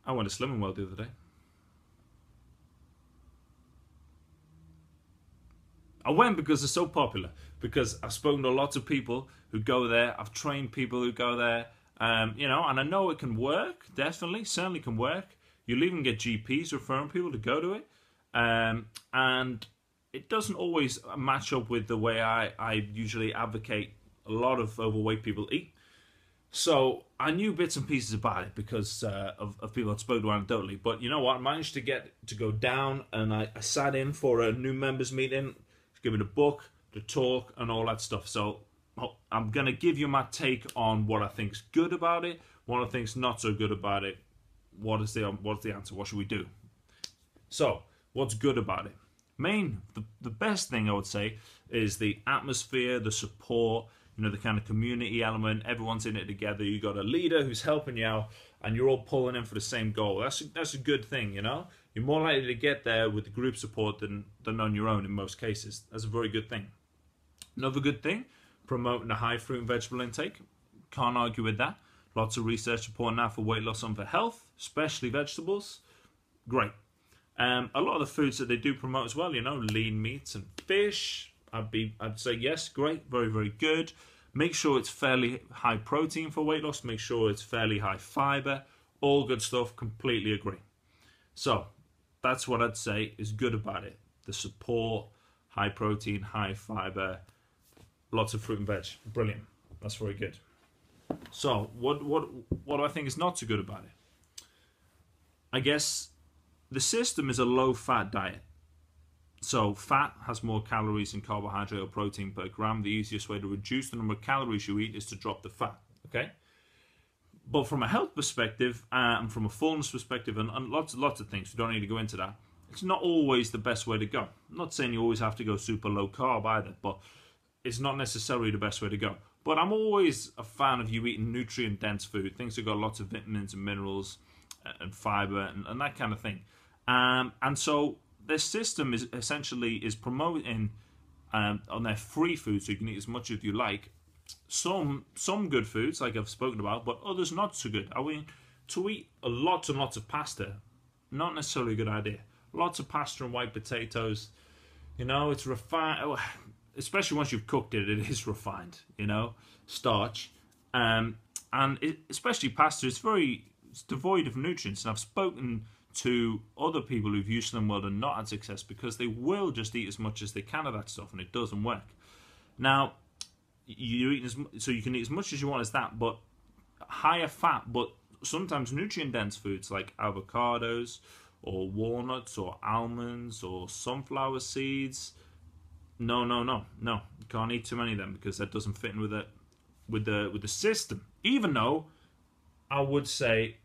I went to Slimming World the other day. I went because they're so popular. Because I've spoken to lots of people who go there. I've trained people who go there. You know, and I know it can work. Definitely, certainly can work. You'll even get GPs referring people to go to it. And it doesn't always match up with the way I usually advocate a lot of overweight people eat. So I knew bits and pieces about it because of people I'd spoken to anecdotally. But you know what? I managed to get to go down, and I sat in for a new members meeting, given a book, the talk, and all that stuff. So I'm going to give you my take on what I think's good about it, what I think's not so good about it. What's the answer? What should we do? So what's good about it? The best thing I would say is the atmosphere, the support, you know, the kind of community element. Everyone's in it together. You got a leader who's helping you out, and you're all pulling in for the same goal. That's a good thing, you know. You're more likely to get there with the group support than on your own in most cases. That's a very good thing. Another good thing, promoting a high fruit and vegetable intake. Can't argue with that. Lots of research supporting that for weight loss and for health, especially vegetables. Great. A lot of the foods that they do promote as well, you know, lean meats and fish. I'd say yes, great, very, very good. Make sure it's fairly high protein for weight loss. Make sure it's fairly high fiber. All good stuff, completely agree. So that's what I'd say is good about it. The support, high protein, high fiber, lots of fruit and veg. Brilliant. That's very good. So what do I think is not so good about it? I guess the system is a low-fat diet. So fat has more calories than carbohydrate or protein per gram. The easiest way to reduce the number of calories you eat is to drop the fat, okay? But from a health perspective and from a fullness perspective and lots of things, we don't need to go into that, it's not always the best way to go. I'm not saying you always have to go super low carb either, but it's not necessarily the best way to go. But I'm always a fan of you eating nutrient-dense food, things that got lots of vitamins and minerals and fiber and that kind of thing. And so this system is essentially promoting on their free food, so you can eat as much as you like. Some good foods, like I've spoken about, but others not so good. I mean, to eat lots and lots of pasta, not necessarily a good idea. Lots of pasta and white potatoes, you know, it's refined. Especially once you've cooked it, it is refined, you know, starch. Especially pasta, it's devoid of nutrients. And I've spoken to other people who've used Slimming World and not had success because they will just eat as much as they can of that stuff, and it doesn't work. Now, so you can eat as much as you want as that, but higher fat, but sometimes nutrient-dense foods like avocados or walnuts or almonds or sunflower seeds. No. You can't eat too many of them because that doesn't fit in with the system. Even though I would say,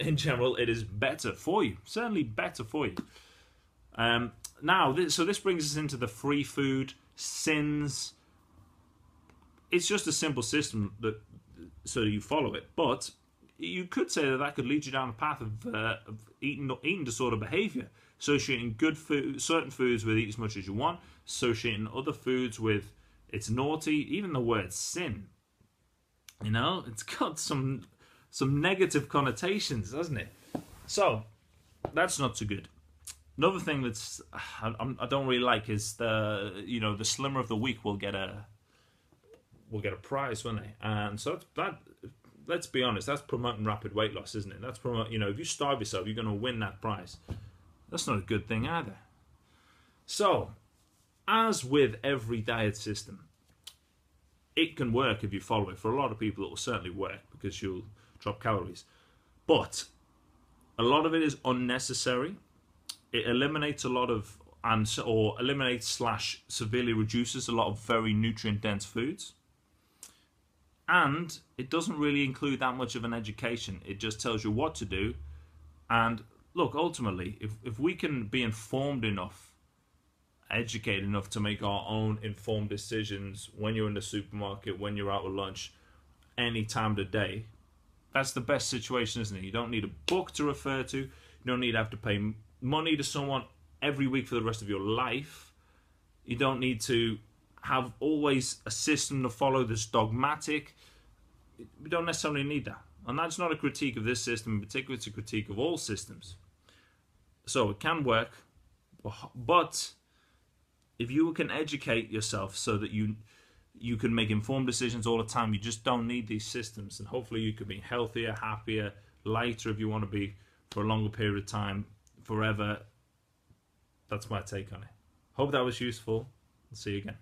in general, it is better for you. Certainly better for you. So this brings us into the free food sins. It's just a simple system so you follow it, but you could say that could lead you down a path of eating disorder behavior, associating certain foods with eat as much as you want, associating other foods with it's naughty. Even the word sin, you know, it's got some negative connotations, doesn't it? So that's not so good. Another thing that's I don't really like is the Slimmer of the Week will get a prize, won't they? And so that, let's be honest, that's promoting rapid weight loss, isn't it? That's promoting, if you starve yourself, you're going to win that prize. That's not a good thing either. So, as with every diet system, it can work if you follow it. For a lot of people, it will certainly work because you'll drop calories. But a lot of it is unnecessary. It eliminates a lot of, severely reduces a lot of very nutrient-dense foods. And it doesn't really include that much of an education. It just tells you what to do. And look, ultimately, if we can be informed enough, educated enough to make our own informed decisions when you're in the supermarket, when you're out at lunch, any time of the day, that's the best situation, isn't it? You don't need a book to refer to. You don't need to have to pay money to someone every week for the rest of your life. You don't need to have always a system to follow that's dogmatic. We don't necessarily need that. And that's not a critique of this system in particular, it's a critique of all systems. So it can work, but if you can educate yourself so that you can make informed decisions all the time, you just don't need these systems, and hopefully you can be healthier, happier, lighter if you want to be for a longer period of time, forever. That's my take on it. Hope that was useful. I'll see you again.